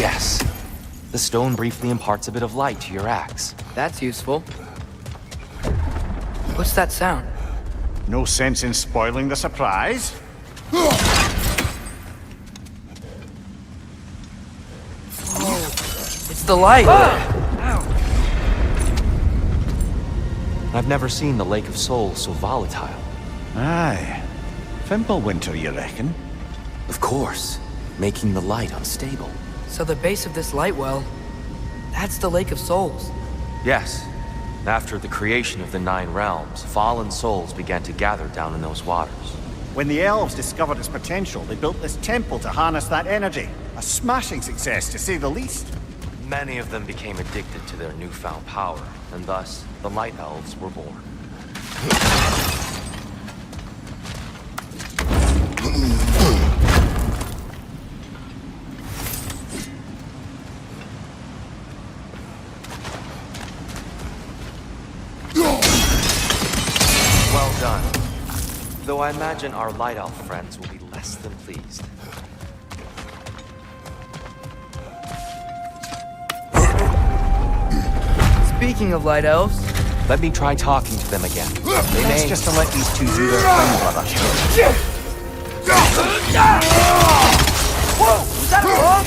Yes. The stone briefly imparts a bit of light to your axe. That's useful. What's that sound? No sense in spoiling the surprise. It's the light! Ow. I've never seen the Lake of Souls so volatile. Aye. Fimbulwinter, you reckon? Of course, making the light unstable. So the base of this light well, that's the Lake of Souls. Yes. After the creation of the 9 realms, fallen souls began to gather down in those waters. When the elves discovered its potential, they built this temple to harness that energy. A smashing success, to say the least. Many of them became addicted to their newfound power, and thus, the Light Elves were born. Well done. Though I imagine our Light Elf friends will be less than pleased. Speaking of light elves, let me try talking to them again. They That's may... just to let these two do their thing, brother. whoa! Was that a bug?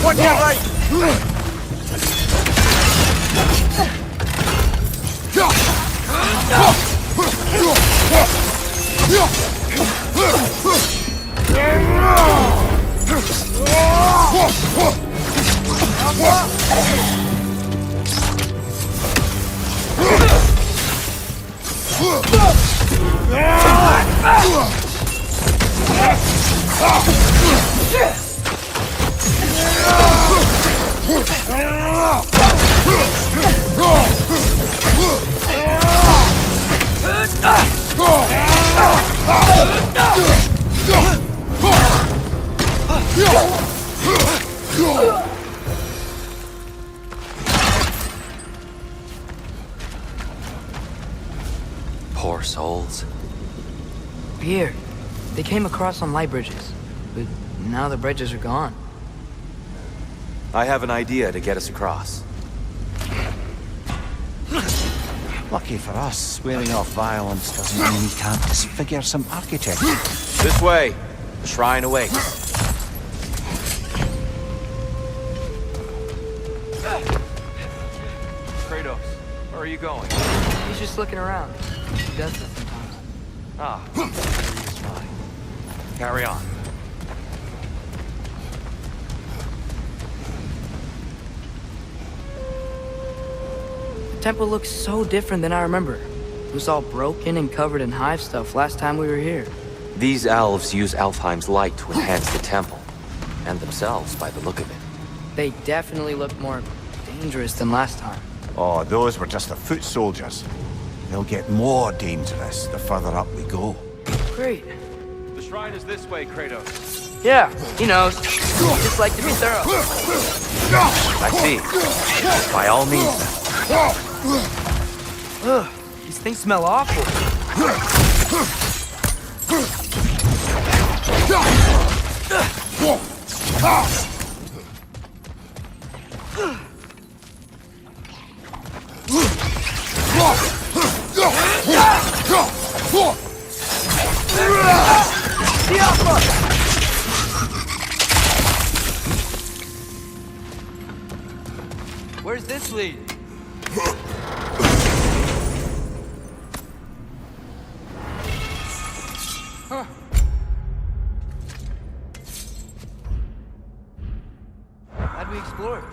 Watch your right! Poor souls. Here, they came across on light bridges, but now the bridges are gone. I have an idea to get us across. Lucky for us, swearing off violence doesn't mean we can't disfigure some architecture. This way. The shrine awaits. Kratos, where are you going? He's just looking around. He does that sometimes. Ah, he's fine. Carry on. The temple looks so different than I remember. It was all broken and covered in hive stuff last time we were here. These elves use Alfheim's light to enhance the temple, and themselves by the look of it. They definitely look more dangerous than last time. Oh, those were just the foot soldiers. They'll get more dangerous the further up we go. Great. The shrine is this way, Kratos. Yeah, he knows. Just like to be thorough. I see. By all means, then. Ugh, these things smell awful. Where's this lead? Huh. How'd we explore it?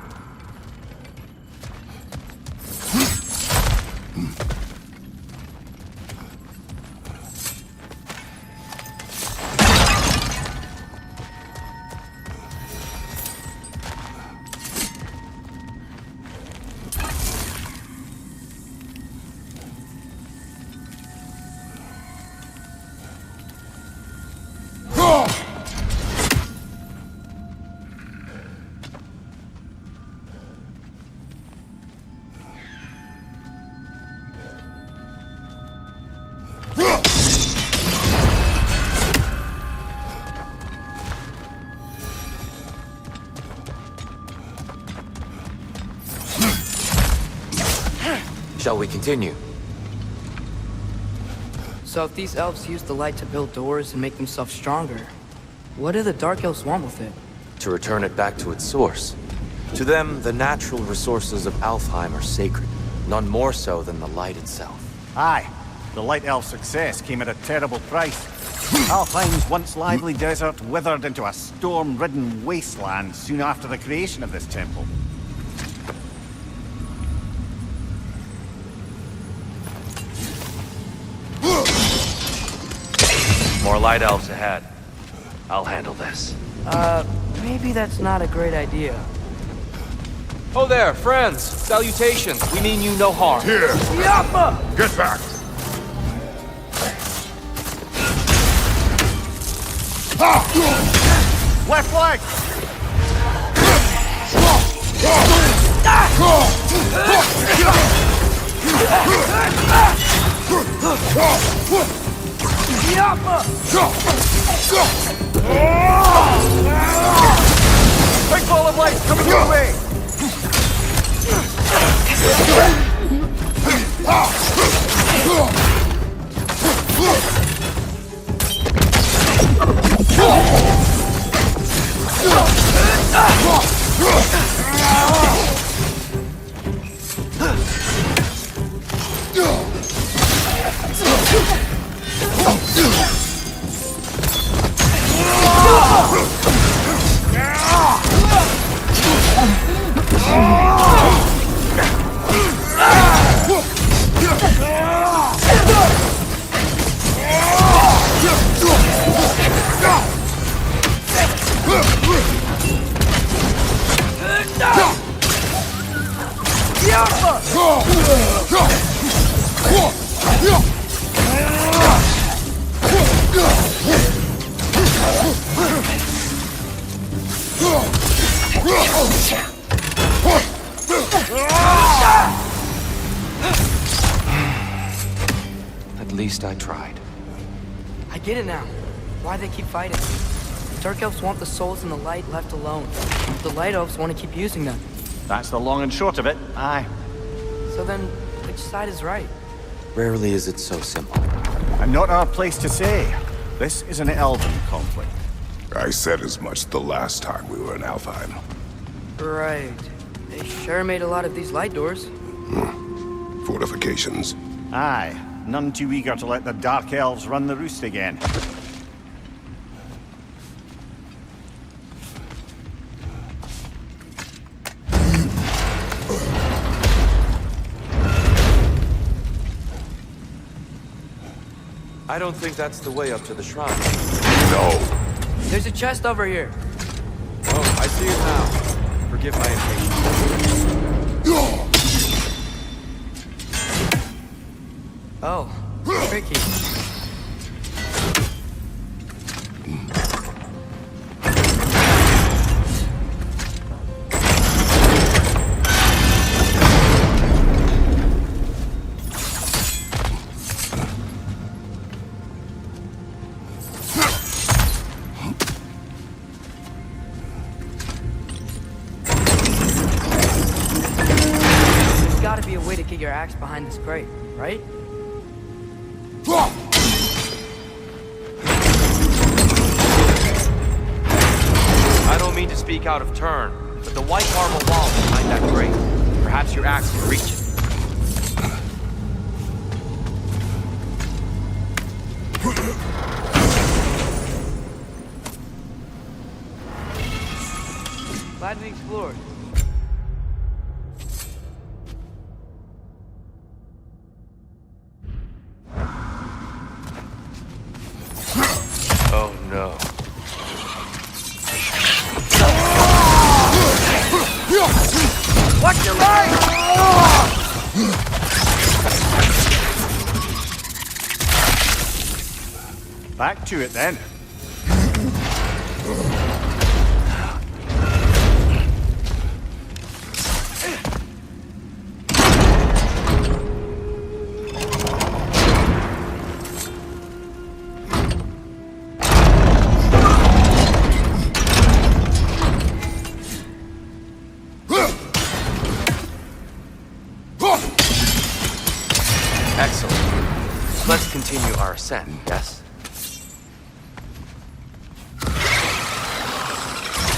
Shall we continue? So if these elves use the light to build doors and make themselves stronger, what do the Dark Elves want with it? To return it back to its source. To them, the natural resources of Alfheim are sacred, none more so than the light itself. Aye, the Light Elf's success came at a terrible price. Alfheim's once lively desert withered into a storm-ridden wasteland soon after the creation of this temple. More light elves ahead. I'll handle this. Maybe that's not a great idea. Oh there, friends! Salutations! We mean you no harm. Here! Yappa! Get back! Left leg! Yappa! Big ball of light coming your way! At least I tried. I get it now. Why they keep fighting. The Dark Elves want the souls in the light left alone. The Light Elves want to keep using them. That's the long and short of it, aye. So then, which side is right? Rarely is it so simple. And not our place to say. This is an elven conflict. I said as much the last time we were in Alfheim. Right. They sure made a lot of these light doors. Fortifications. Aye, none too eager to let the Dark Elves run the roost again. I don't think that's the way up to the shrine. No. There's a chest over here. Oh, I see it now. Forgive my impatience. Oh, tricky. There's gotta be a way to get your axe behind this crate, right? I don't mean to speak out of turn, but the white marble wall behind that grate. Perhaps your axe can reach it. Glad we explored. Oh no. Watch your leg! Back to it then. Excellent. Let's continue our ascent, yes?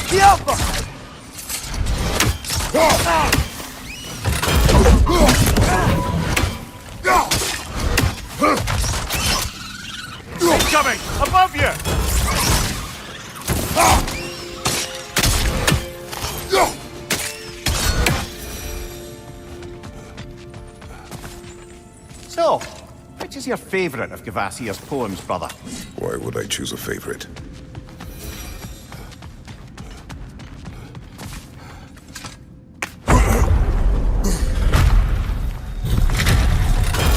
The Alpha! Incoming! Above you! So, which is your favourite of Gavasir's poems, brother? Why would I choose a favorite?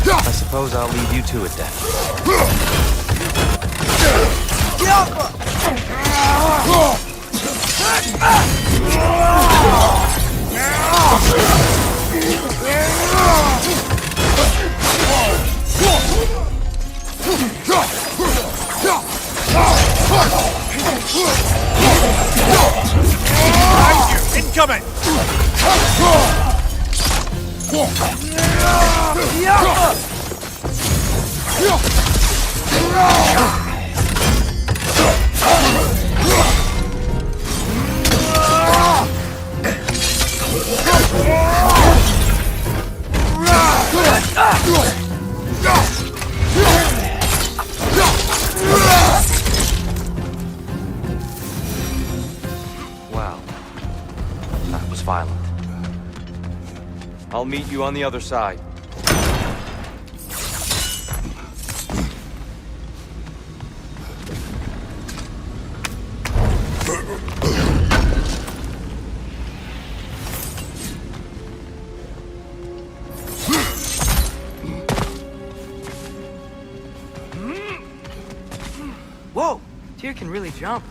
I suppose I'll leave you to it then. Incoming! Wow. That was violent. I'll meet you on the other side. Whoa! Tyr can really jump.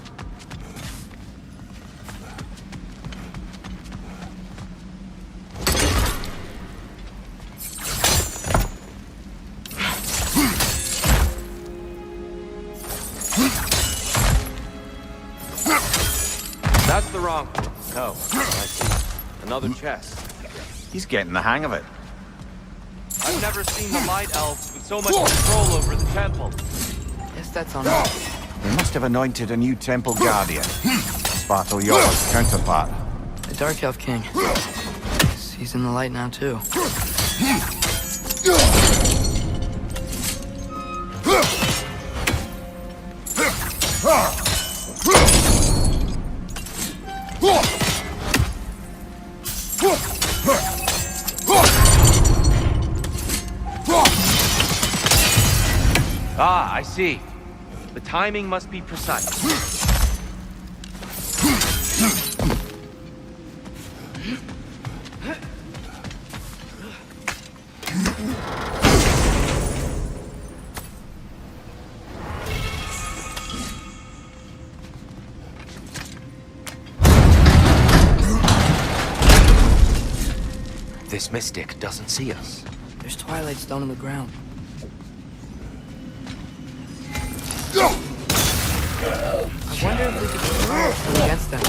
That's the wrong... No. I see. Another chest. He's getting the hang of it. I've never seen the Light Elves with so much control over the temple. Guess that's on us. They must have anointed a new temple guardian. Spartel Yor's counterpart. The Dark Elf King. Guess he's in the light now, too. Ah, I see. The timing must be precise. This mystic doesn't see us. There's Twilight Stone on the ground. I wonder if we could go against them.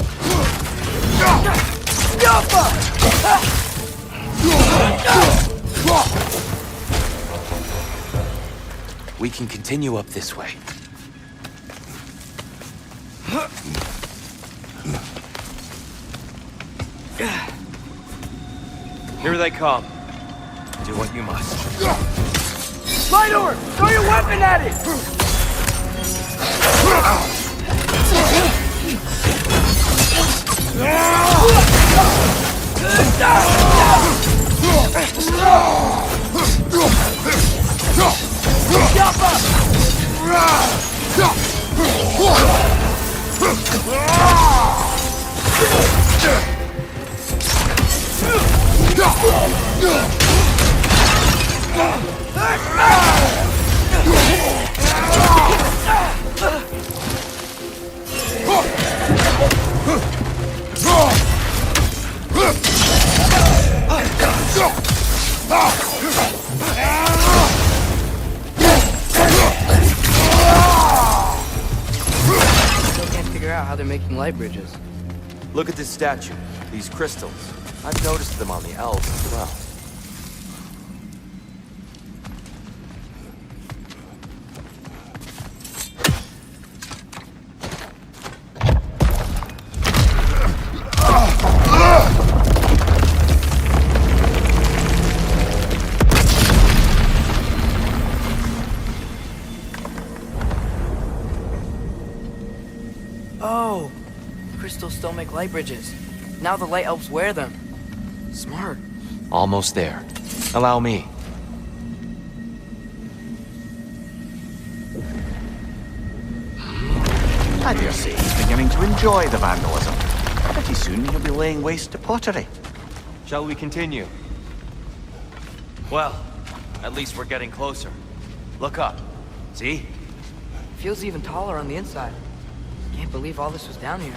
We can continue up this way. Here they come. Do what you must. Light Orb! Throw your weapon at it! How they're making light bridges. Look at this statue, these crystals. I've noticed them on the elves as well. don't make light bridges. Now the light elves wear them. Smart. Almost there. Allow me. I dare say he's beginning to enjoy the vandalism. Pretty soon he'll be laying waste to pottery. Shall we continue? Well, at least we're getting closer. Look up. See? Feels even taller on the inside. Can't believe all this was down here.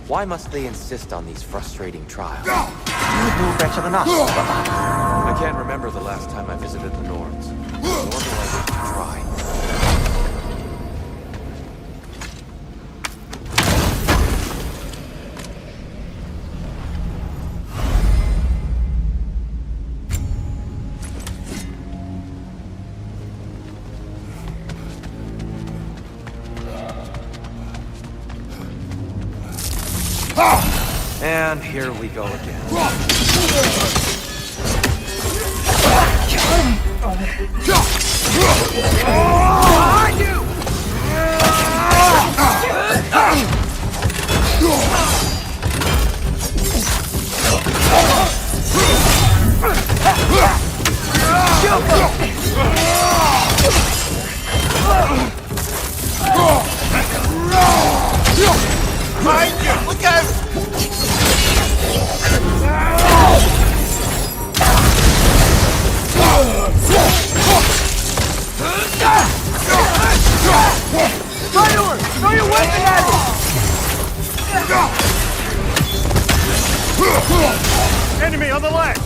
Why must they insist on these frustrating trials? You would know better than us. I can't remember the last time I visited the Norns. Nor do I wish to try. And here we go again. Behind you! Behind you! Look out! Throw your weapon at it! Enemy on the left!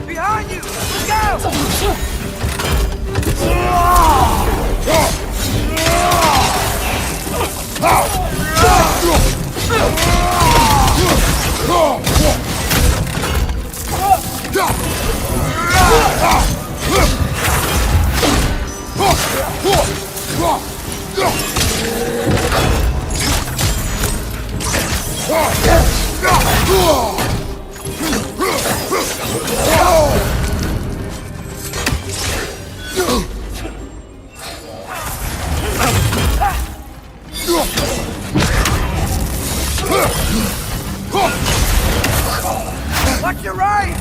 Behind you! Look out! Watch your right!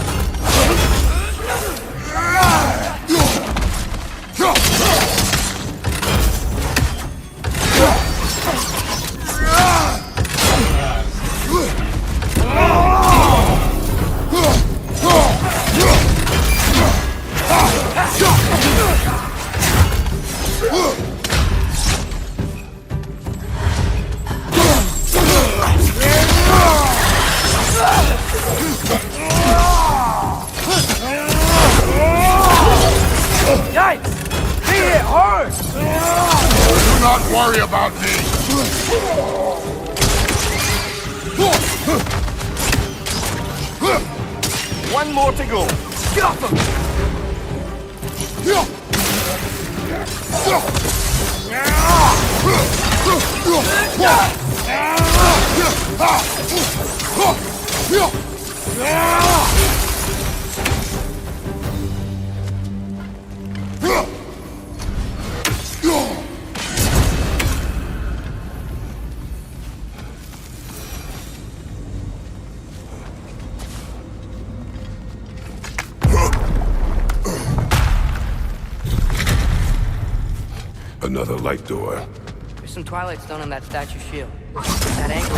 Yikes! Be hit hard! Do not worry about me! One more to go. Got them! Another light door. There's some Twilight Stone on that statue shield. That angle.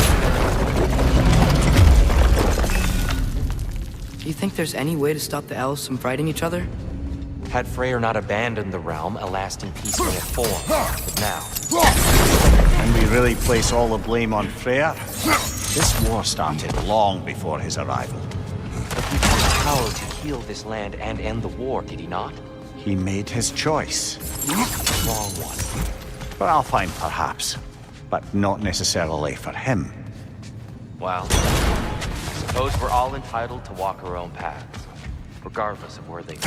Do you think there's any way to stop the elves from fighting each other? Had Freyr not abandoned the realm, a lasting peace may have formed. But now, Can we really place all the blame on Freyr? This war started long before his arrival. but he had the power to heal this land and end the war, did he not? He made his choice. Wrong one. For Alfheim, perhaps, but not necessarily for him. Well, I suppose we're all entitled to walk our own paths, regardless of where they lead.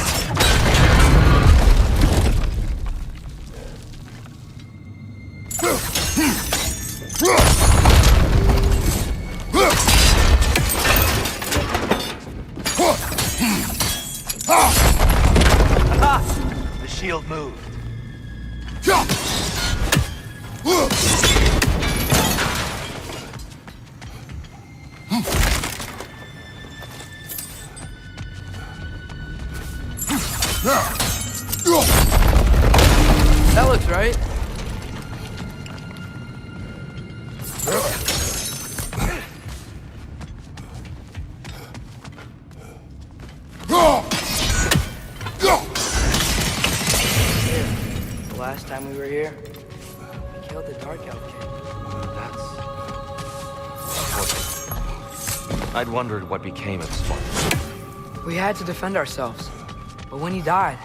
The shield moved. That looks right. The last time we were here, we killed the Dark Elf kid. That's... I'd wondered what became of Spartan. We had to defend ourselves. But when he died,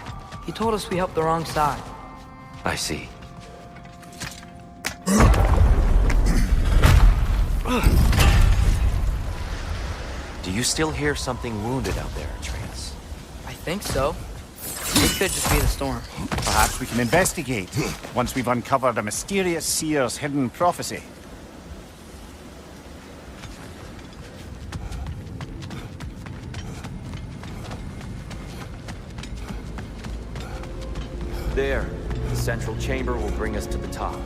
he told us we helped the wrong side. I see. Do you still hear something wounded out there, Atreus? I think so. It could just be the storm. Perhaps we can investigate, once we've uncovered a mysterious seer's hidden prophecy. There, the central chamber will bring us to the top.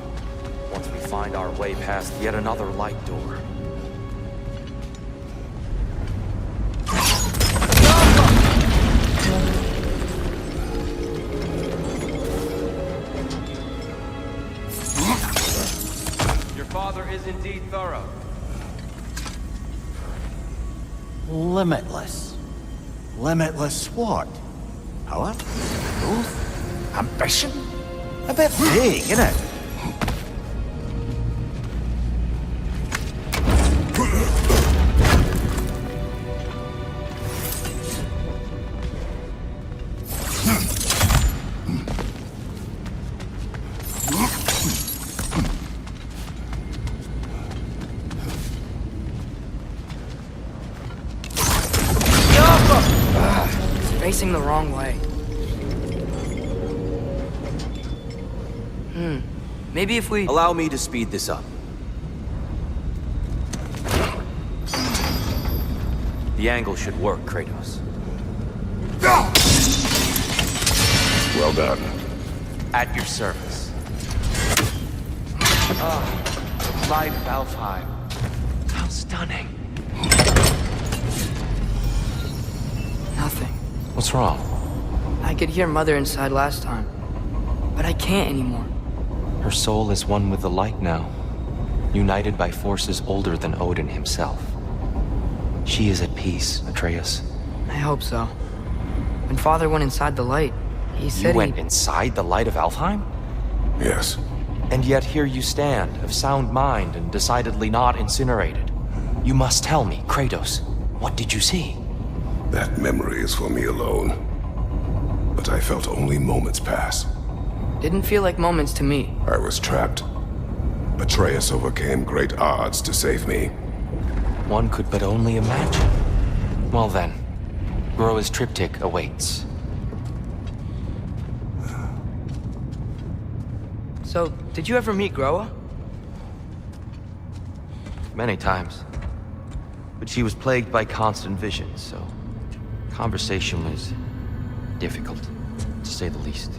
Once we find our way past yet another light door. Your father is indeed thorough. Limitless. Limitless what? Power? Growth? Ambition? A bit vague, isn't it? It's facing the wrong way. Maybe if we... Allow me to speed this up. The angle should work, Kratos. Well done. At your service. The light of Alfheim. How stunning. Nothing. What's wrong? I could hear Mother inside last time. But I can't anymore. Her soul is one with the light now, united by forces older than Odin himself. She is at peace, Atreus. I hope so. When Father went inside the light, he said You went inside the light of Alfheim? Yes. And yet here you stand, of sound mind and decidedly not incinerated. You must tell me, Kratos, what did you see? That memory is for me alone. But I felt only moments pass. Didn't feel like moments to me. I was trapped. Atreus overcame great odds to save me. One could but only imagine. Well then, Groa's triptych awaits. So, did you ever meet Groa? Many times. But she was plagued by constant visions, so conversation was difficult, to say the least.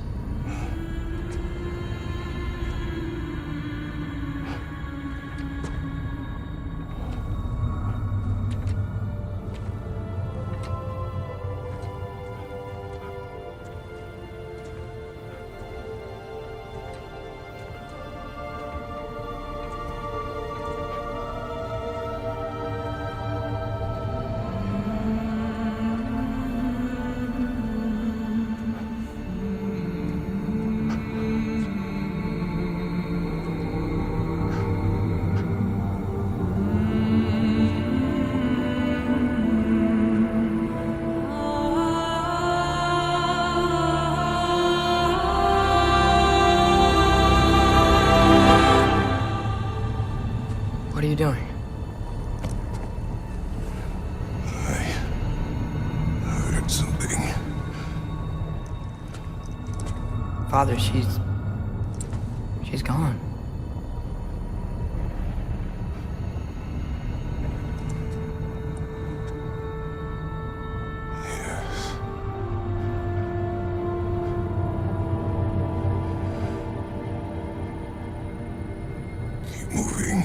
moving. Father, she's gone. Yes. Keep moving.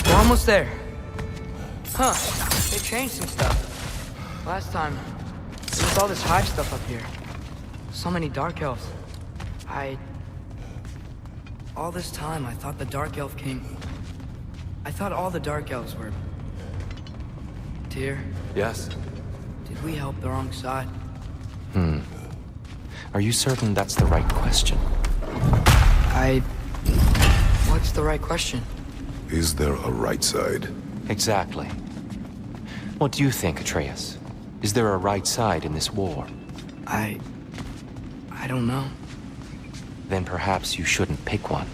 We're almost there. Huh. They changed some stuff. Last time, there was all this hive stuff up here. So many dark elves. All this time, I thought the dark elf king... I thought all the dark elves were... Tyr, Yes? did we help the wrong side? Are you certain that's the right question? What's the right question? Is there a right side? Exactly. What do you think, Atreus? Is there a right side in this war? I don't know. Then perhaps you shouldn't pick one.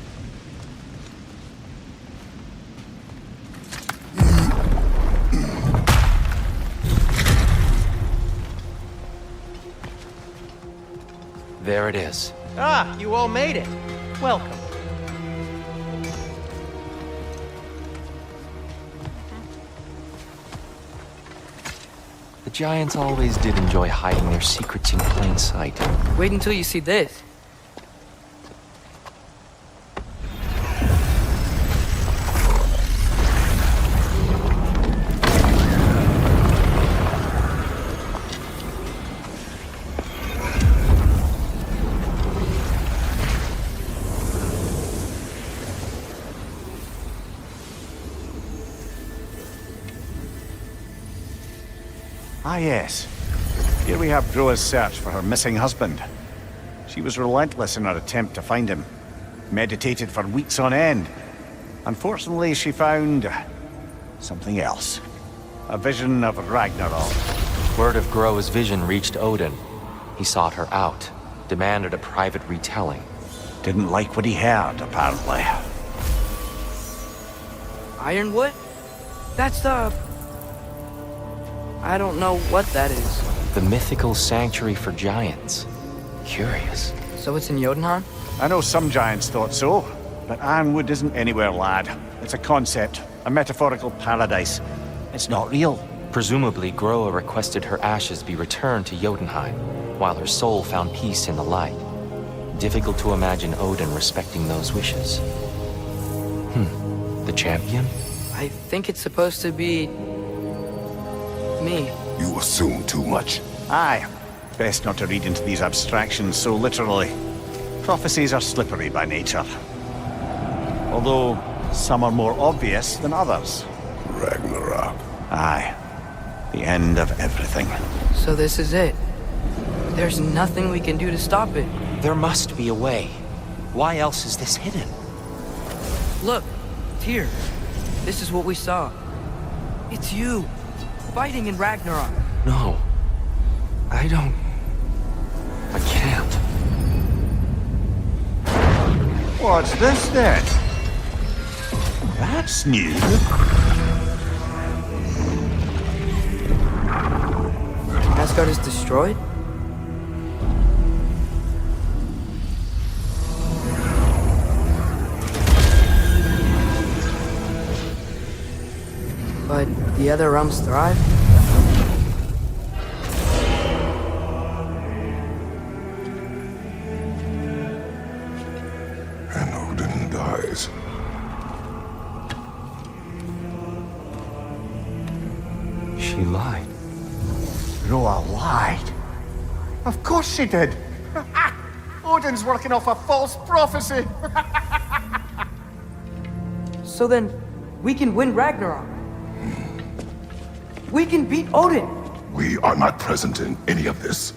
There it is. Ah, you all made it. Welcome. The giants always did enjoy hiding their secrets in plain sight. Wait until you see this. Ah, yes. Here we have Groa's search for her missing husband. She was relentless in her attempt to find him. Meditated for weeks on end. Unfortunately, she found... something else. A vision of Ragnarok. Word of Groa's vision reached Odin. He sought her out, demanded a private retelling. Didn't like what he heard, apparently. Ironwood? That's the... I don't know what that is. The mythical sanctuary for giants. Curious. So it's in Jotunheim? I know some giants thought so, but Ironwood isn't anywhere, lad. It's a concept, a metaphorical paradise. It's not real. Presumably, Groa requested her ashes be returned to Jotunheim, while her soul found peace in the light. Difficult to imagine Odin respecting those wishes. The champion? I think it's supposed to be... me. You assume too much. Aye. Best not to read into these abstractions so literally. Prophecies are slippery by nature. Although, some are more obvious than others. Ragnarok. Aye. The end of everything. So this is it. There's nothing we can do to stop it. There must be a way. Why else is this hidden? Look, Tyr. This is what we saw. It's you. Fighting in Ragnarok. No. I don't... I can't. What's this then? That's new. Asgard is destroyed? But the other realms thrive? And Odin dies. She lied. Groa lied. Of course she did. Odin's working off a false prophecy. So then, we can win Ragnarok. We can beat Odin. We are not present in any of this.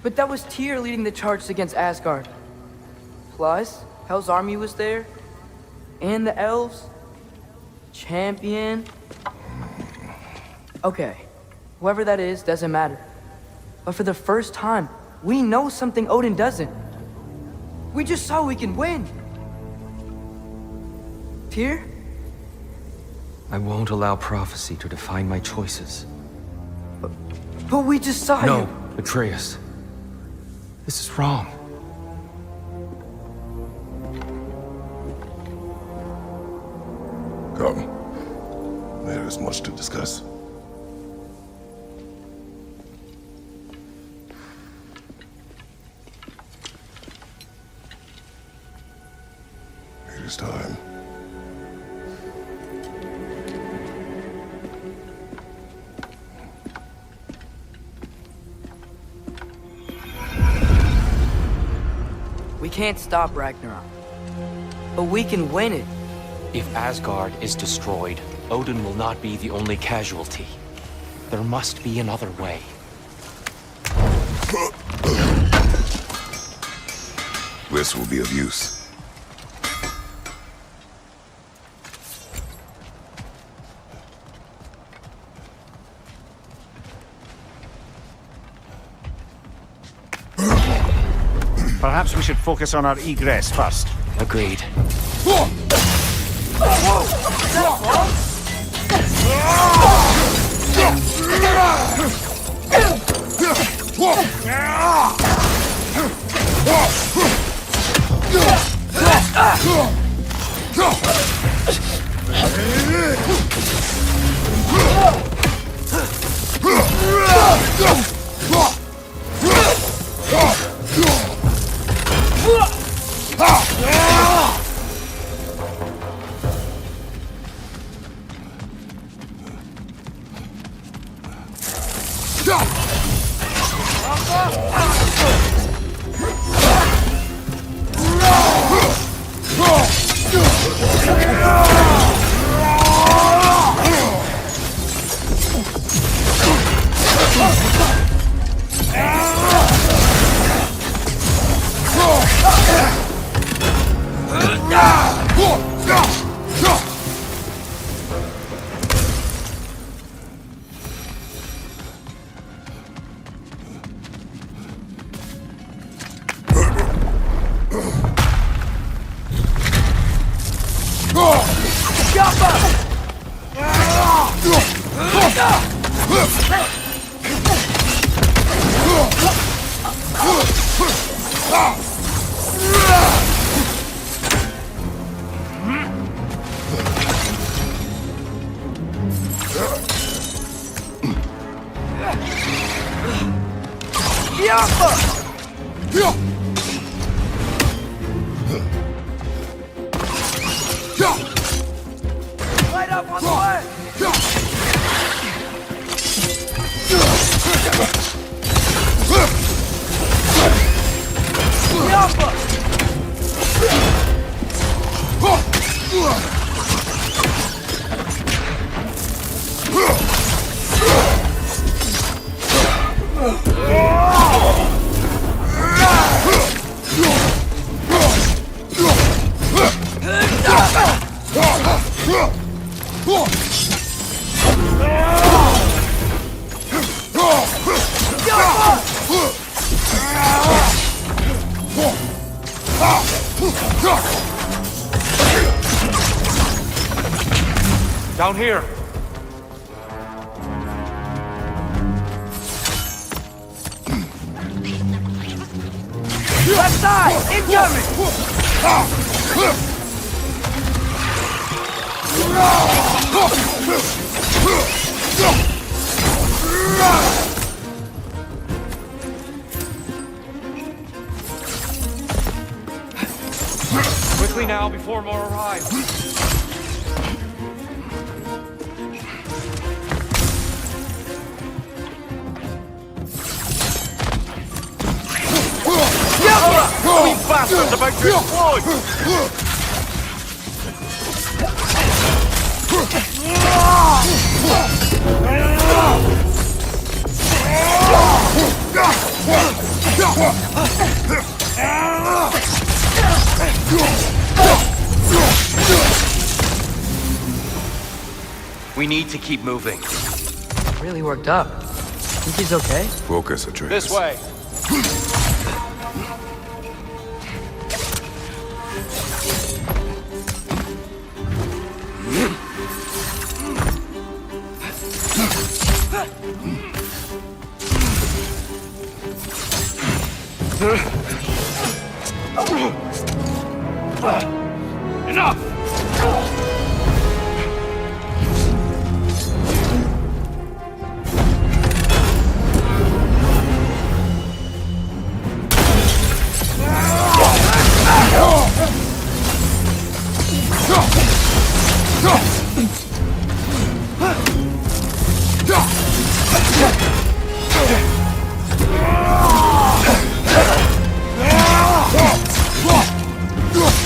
But that was Tyr leading the charge against Asgard. Plus, Hell's Army was there. And the elves. Champion. Okay. Whoever that is doesn't matter. But for the first time, we know something Odin doesn't. We just saw we can win. Tyr? I won't allow prophecy to define my choices. But we just saw No, you. Atreus. This is wrong. Come. There is much to discuss. It is time. We can't stop Ragnarok. But we can win it. If Asgard is destroyed, Odin will not be the only casualty. There must be another way. This will be of use. Perhaps we should focus on our egress first. Agreed. Light up on the way! Down here! Left side! Incoming! Quickly now, before more arrive. You bastards about to explode! We need to keep moving. Really worked up. Think he's okay? Focus, Atreus. This way. Enough!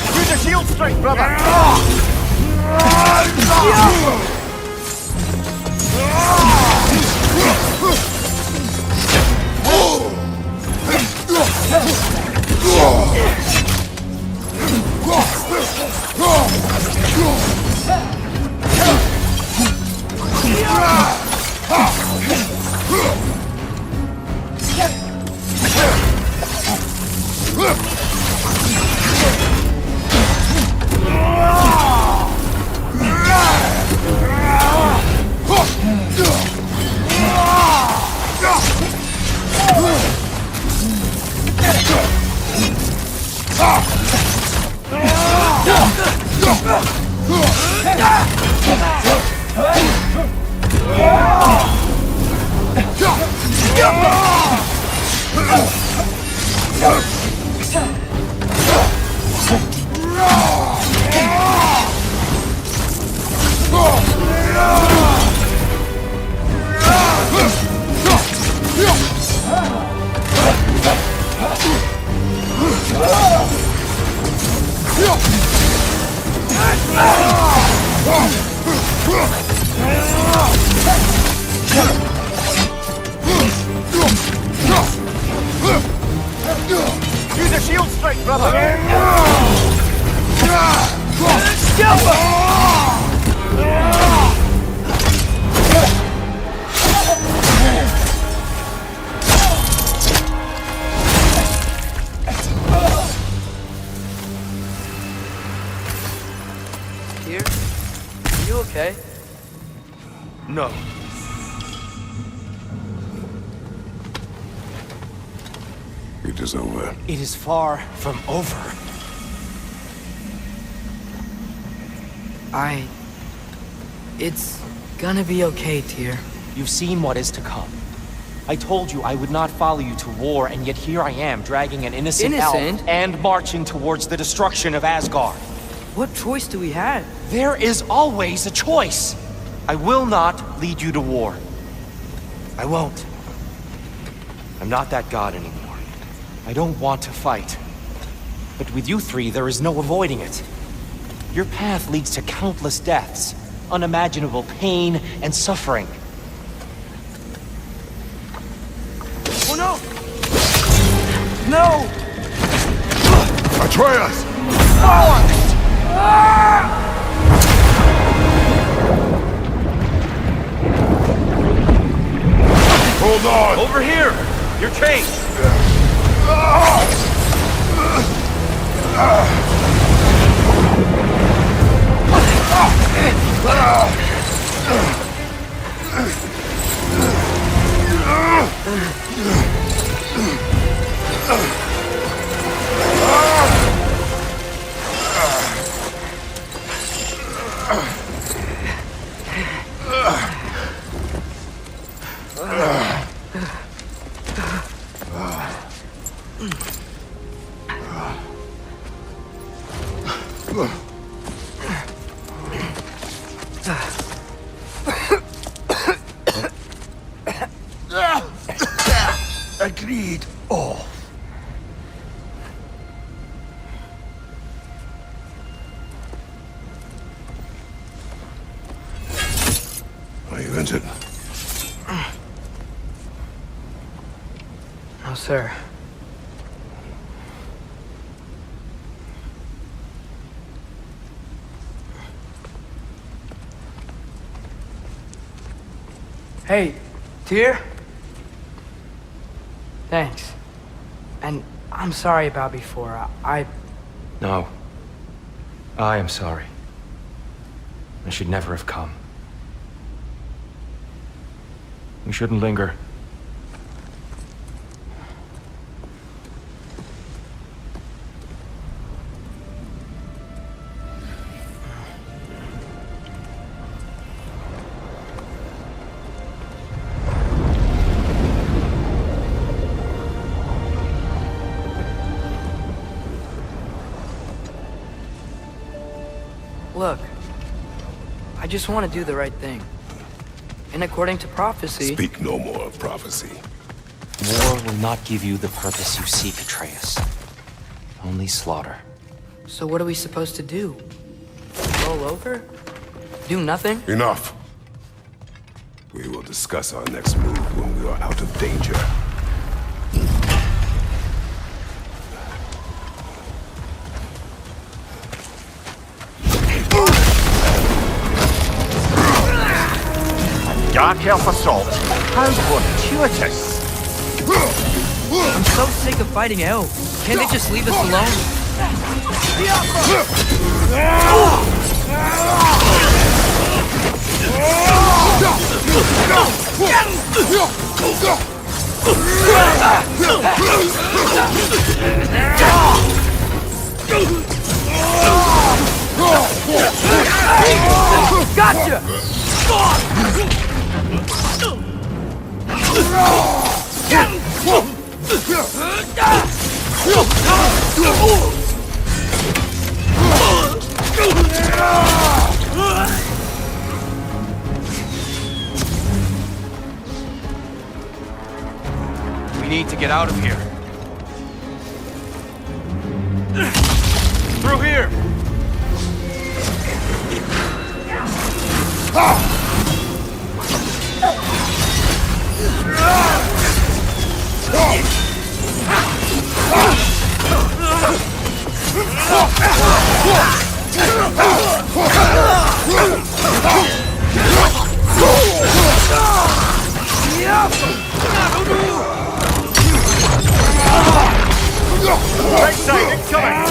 Use a shield strike, brother! Use a shield strike, brother! Here? Are you okay? No. It is over. It is far from over. It's gonna be okay, Tyr. You've seen what is to come. I told you I would not follow you to war, and yet here I am, dragging an innocent elf and marching towards the destruction of Asgard. What choice do we have? There is always a choice. I will not lead you to war. I won't. I'm not that god anymore. I don't want to fight. But with you three, there is no avoiding it. Your path leads to countless deaths, unimaginable pain and suffering. Oh no! No! Atreus! Hold on! Over here! You're chained! Agreed. Oh. Are you injured? No, sir. Hey, Tyr? Thanks. And I'm sorry about before. No. I am sorry. I should never have come. We shouldn't linger. Look, I just want to do the right thing. And according to prophecy... Speak no more of prophecy. War will not give you the purpose you seek, Atreus. Only slaughter. So what are we supposed to do? Roll over? Do nothing? Enough. We will discuss our next move when we are out of danger. Dark elf assault. How fortuitous. I'm so sick of fighting elves. Can't they just leave us alone? Gotcha! We need to get out of here. Through here! Right side, incoming!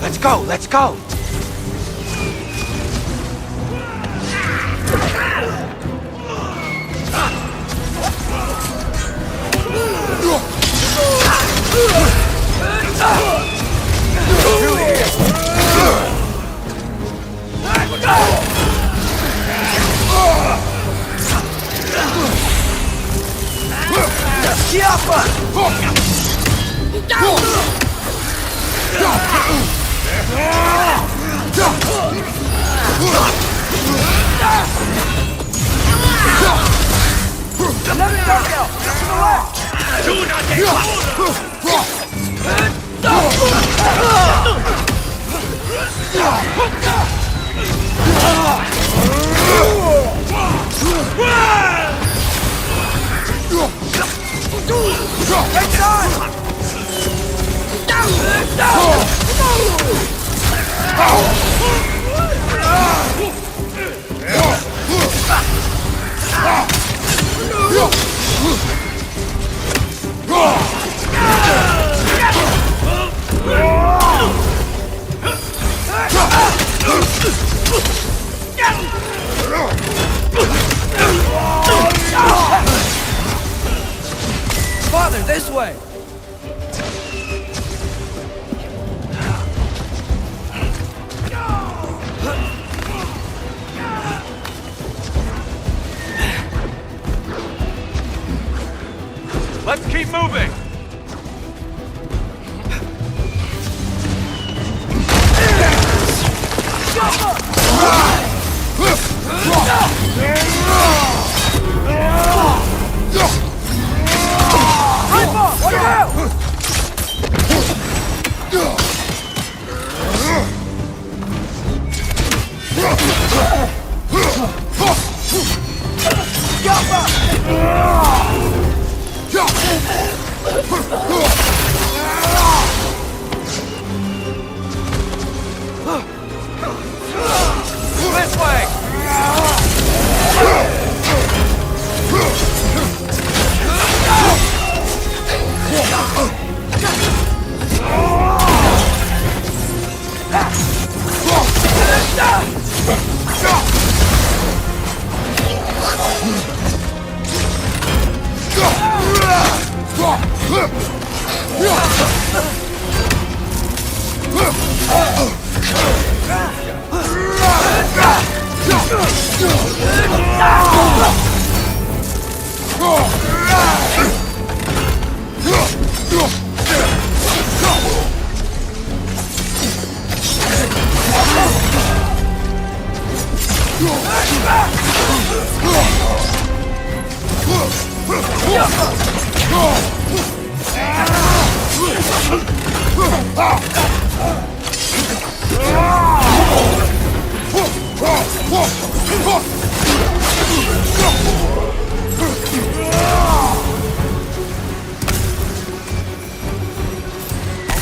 Let's go, let's go! Father, this way! Let's keep moving!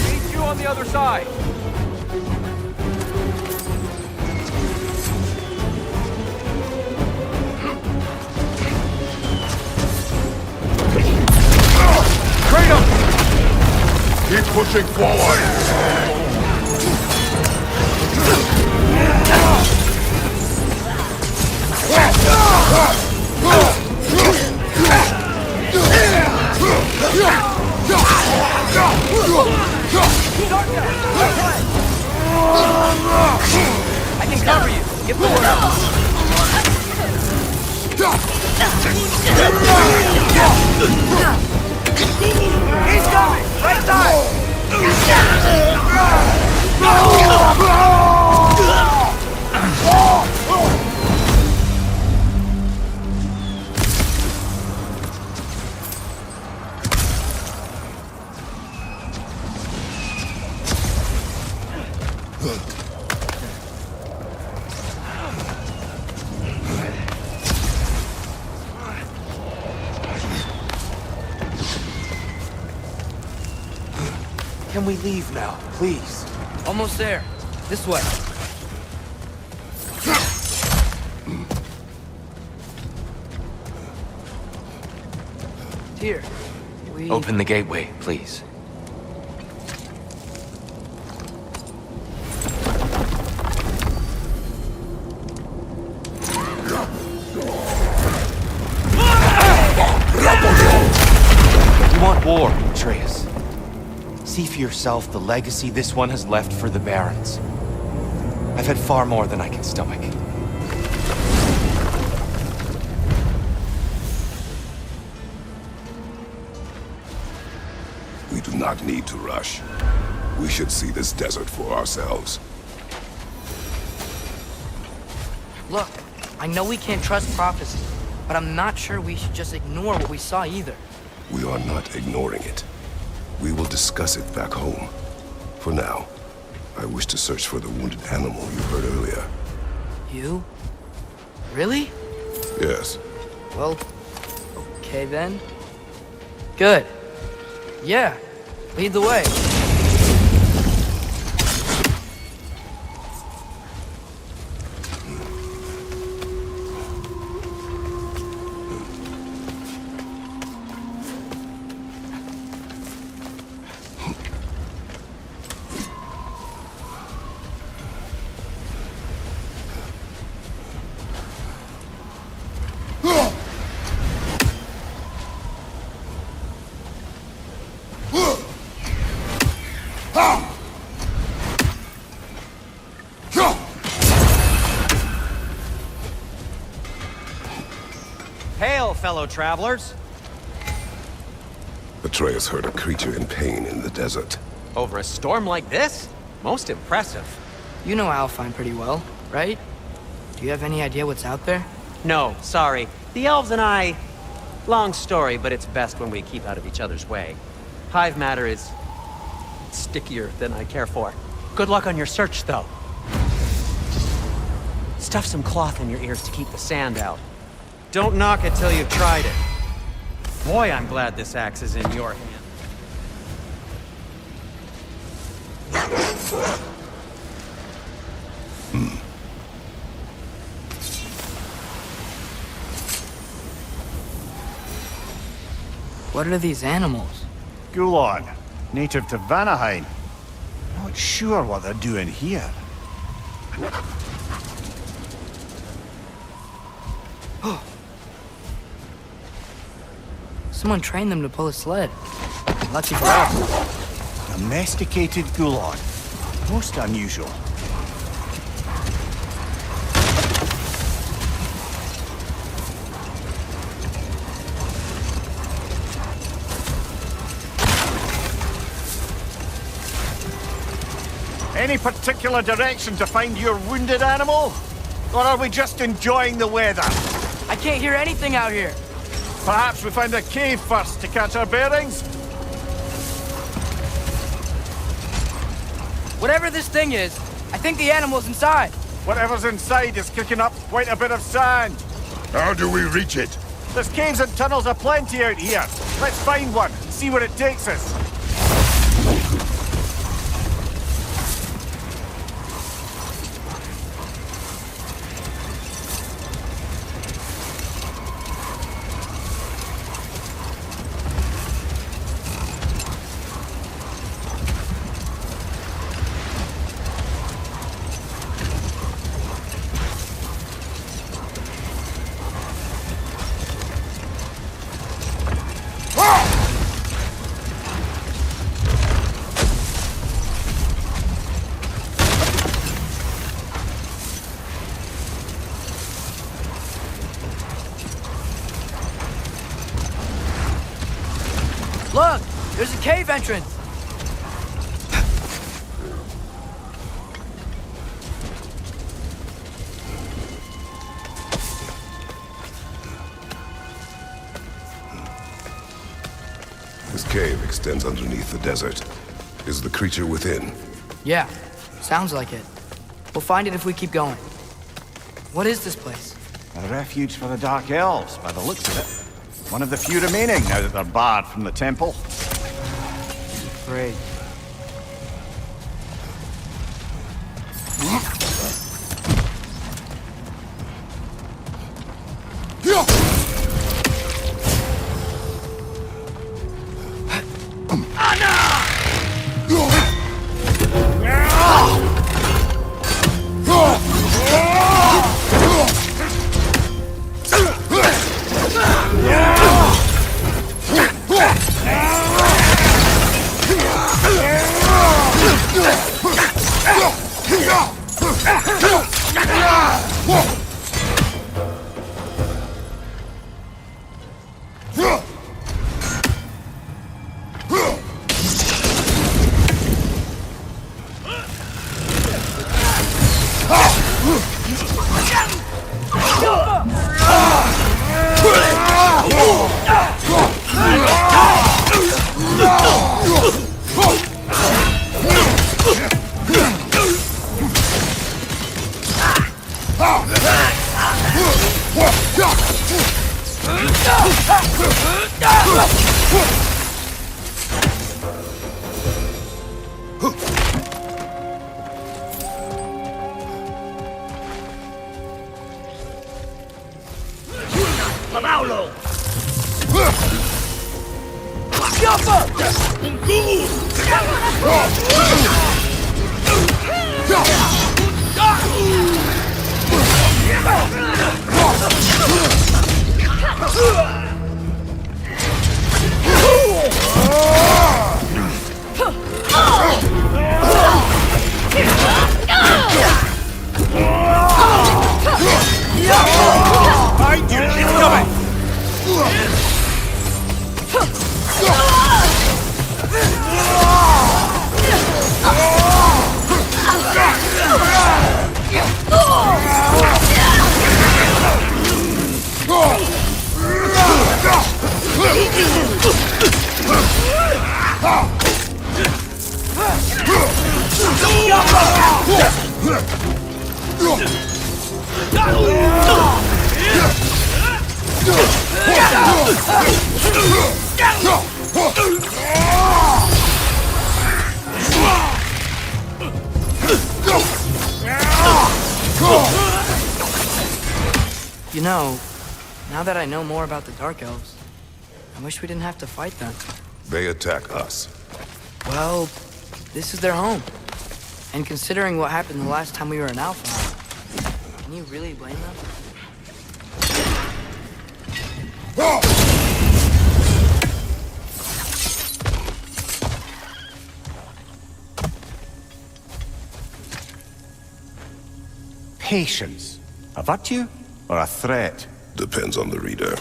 Meet you on the other side. Keep pushing forward! I can cover you. Get forward. He's coming! Right side! Can we leave now, please? Almost there. This way. Here. We... Open the gateway, please. You want war, Atreus. See for yourself the legacy this one has left for the Barons. I've had far more than I can stomach. We do not need to rush. We should see this desert for ourselves. Look, I know we can't trust prophecy, but I'm not sure we should just ignore what we saw either. We are not ignoring it. We will discuss it back home. For now, I wish to search for the wounded animal you heard earlier. You? Really? Yes. Well, okay then. Good. Yeah, lead the way. Hail, fellow travelers. Atreus heard a creature in pain in the desert. Over a storm like this? Most impressive. You know Alfheim pretty well, right? Do you have any idea what's out there? No, sorry. The elves and I... Long story, but it's best when we keep out of each other's way. Hive matter is... stickier than I care for. Good luck on your search, though. Stuff some cloth in your ears to keep the sand out. Don't knock it till you've tried it. Boy, I'm glad this axe is in your hand. What are these animals? Gulon, native to Vanaheim. Not sure what they're doing here. Someone trained them to pull a sled. Lucky for us. Domesticated Gulon. Most unusual. Any particular direction to find your wounded animal? Or are we just enjoying the weather? I can't hear anything out here. Perhaps we find a cave first to catch our bearings? Whatever this thing is, I think the animal's inside. Whatever's inside is kicking up quite a bit of sand. How do we reach it? There's caves and tunnels aplenty out here. Let's find one and see where it takes us. Look, there's a cave entrance. This cave extends underneath the desert. Is the creature within? Yeah, sounds like it. We'll find it if we keep going. What is this place? A refuge for the Dark Elves, by the looks of it. One of the few remaining now that they're barred from the temple. Great. Find you! It's coming! You know, now that I know more about the Dark Elves, I wish we didn't have to fight them. They attack us. Well, this is their home. And considering what happened the last time we were in Alpha, can you really blame them? Patience. A virtue or a threat? Depends on the reader.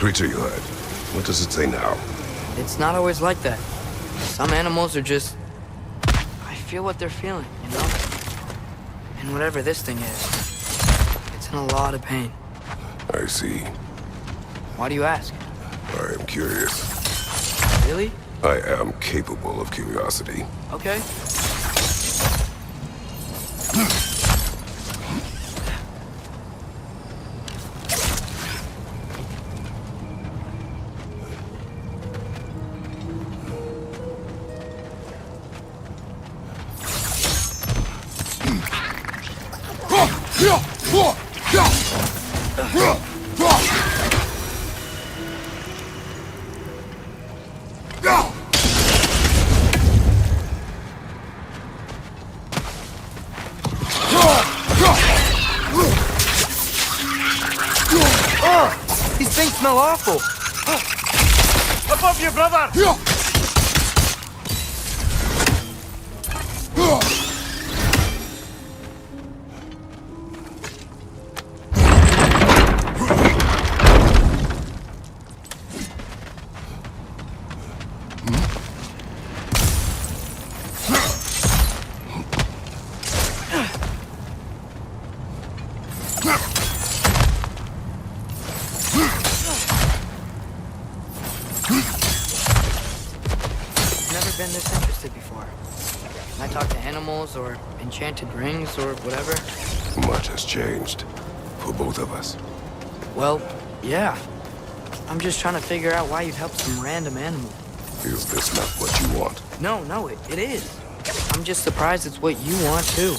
creature you had, what does it say now? It's not always like that. Some animals are just... I feel what they're feeling, you know? And whatever this thing is, it's in a lot of pain. I see. Why do you ask? I am curious. Really? I am capable of curiosity. Okay. These things smell awful. Above you, brother! Never been this interested before. I talk to animals or enchanted rings or whatever. Much has changed. For both of us. Well, yeah. I'm just trying to figure out why you'd help some random animal. Is this not what you want? No, it is. I'm just surprised it's what you want too.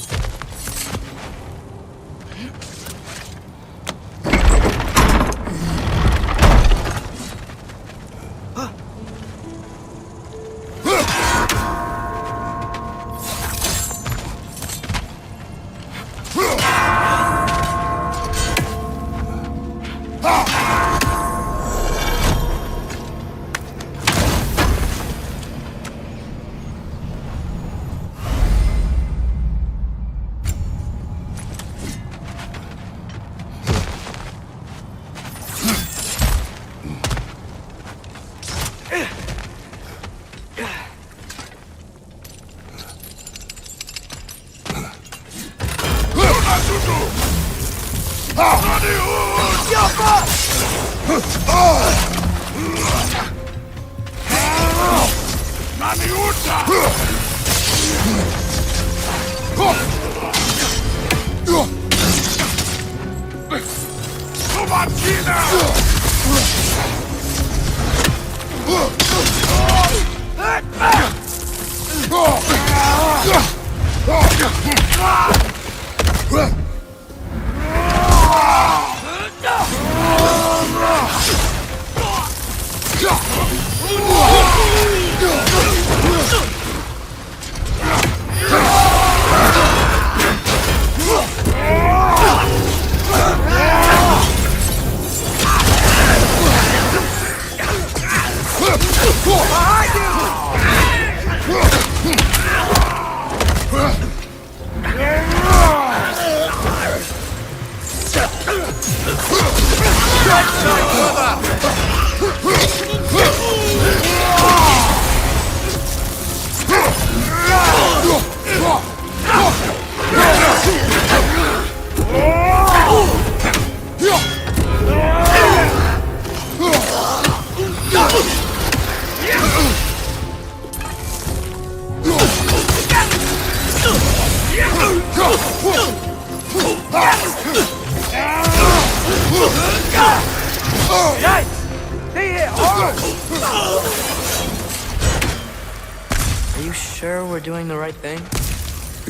Are you sure we're doing the right thing?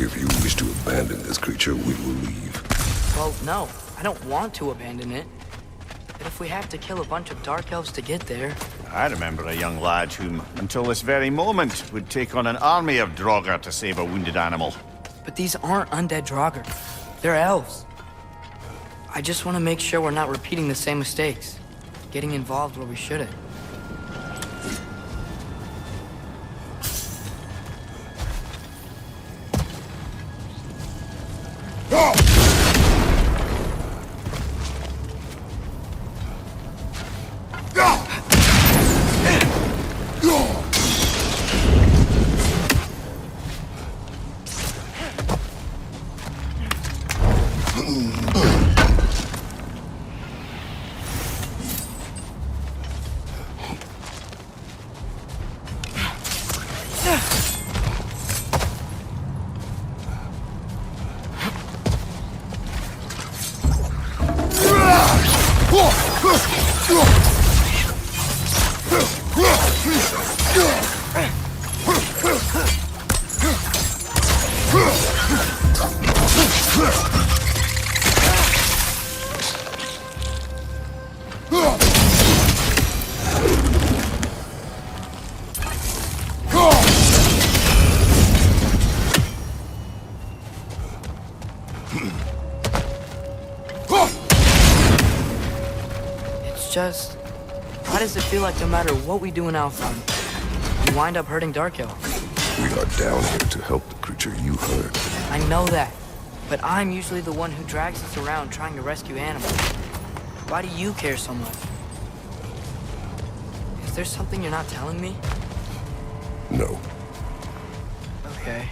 If you wish to abandon this creature, we will leave. Well, no. I don't want to abandon it. But if we have to kill a bunch of dark elves to get there... I remember a young lad whom, until this very moment, would take on an army of Draugr to save a wounded animal. But these aren't undead Draugr. They're elves. I just want to make sure we're not repeating the same mistakes. Getting involved where we shouldn't. Just, why does it feel like no matter what we do in Alfheim, we wind up hurting Dark Elf? We are down here to help the creature you hurt. I know that, but I'm usually the one who drags us around trying to rescue animals. Why do you care so much? Is there something you're not telling me? No. Okay.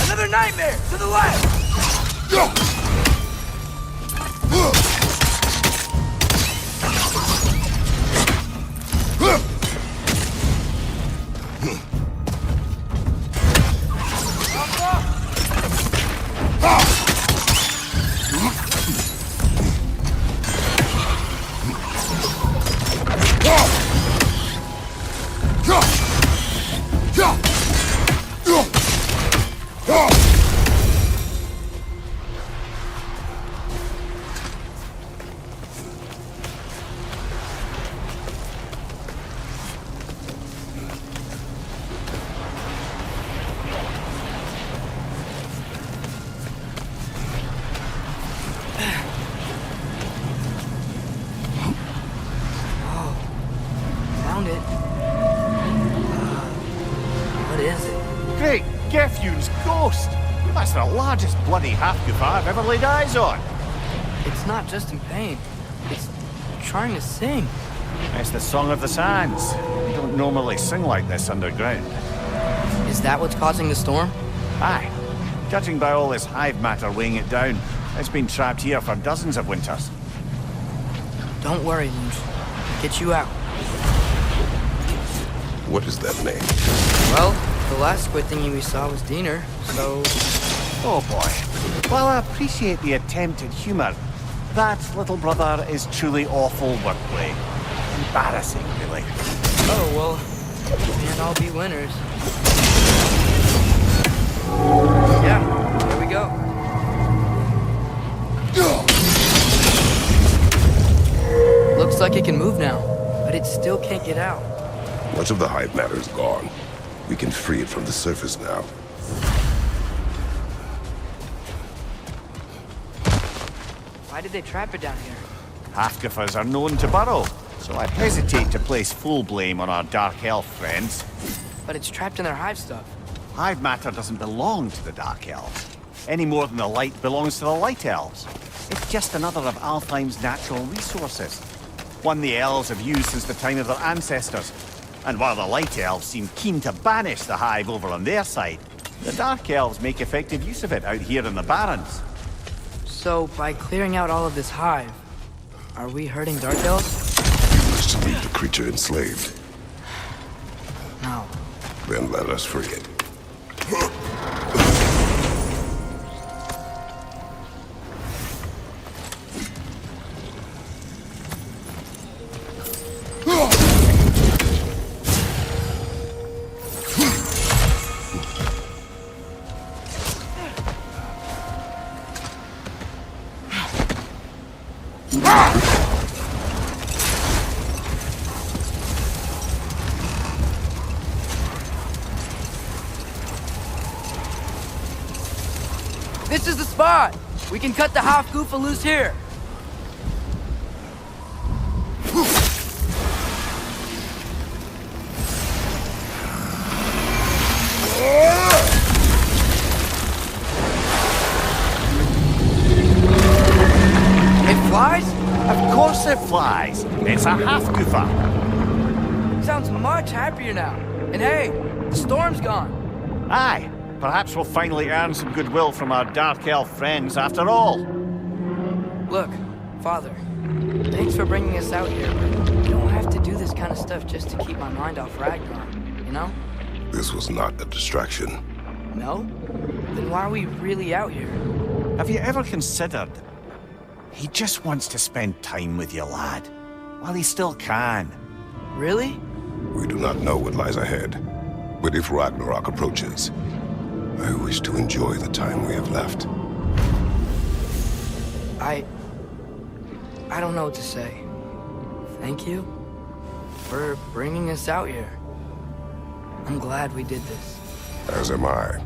Another nightmare! To the left! Found it. What is it? Great Gefyun's ghost! That's the largest bloody half-goof I've ever laid eyes on. It's not just in pain. It's trying to sing. It's the Song of the Sands. We don't normally sing like this underground. Is that what's causing the storm? Aye. Judging by all this hive matter weighing it down, it's been trapped here for dozens of winters. Don't worry, Luge. Get you out. What is that name? Well, the last squid thingy we saw was Diener, so... Oh boy. While I appreciate the attempt at humour, that, little brother, is truly awful wordplay. Embarrassing, really. Oh, well, we can't all be winners. Yeah, here we go. Looks like it can move now, but it still can't get out. Much of the hive matter is gone. We can free it from the surface now. Why did they trap it down here? Half-goofers are known to burrow, so I hesitate to place full blame on our Dark Elf friends. But it's trapped in their hive stuff. Hive matter doesn't belong to the Dark Elves, any more than the light belongs to the Light Elves. It's just another of Alfheim's natural resources, one the elves have used since the time of their ancestors. And while the Light Elves seem keen to banish the hive over on their side, the Dark Elves make effective use of it out here in the Barrens. So, by clearing out all of this hive, are we hurting Dark Elves? You wish to leave the creature enslaved? No. Then let us free it. This is the spot! We can cut the half goofa loose here! That's a half goofer. Sounds much happier now. And hey, the storm's gone. Aye, perhaps we'll finally earn some goodwill from our dark elf friends after all. Look, Father, thanks for bringing us out here, but you don't have to do this kind of stuff just to keep my mind off Ragnarok, you know? This was not a distraction. No? Then why are we really out here? Have you ever considered? He just wants to spend time with you, lad. While he still can. Really? We do not know what lies ahead. But if Ragnarok approaches, I wish to enjoy the time we have left. I don't know what to say. Thank you for bringing us out here. I'm glad we did this. As am I.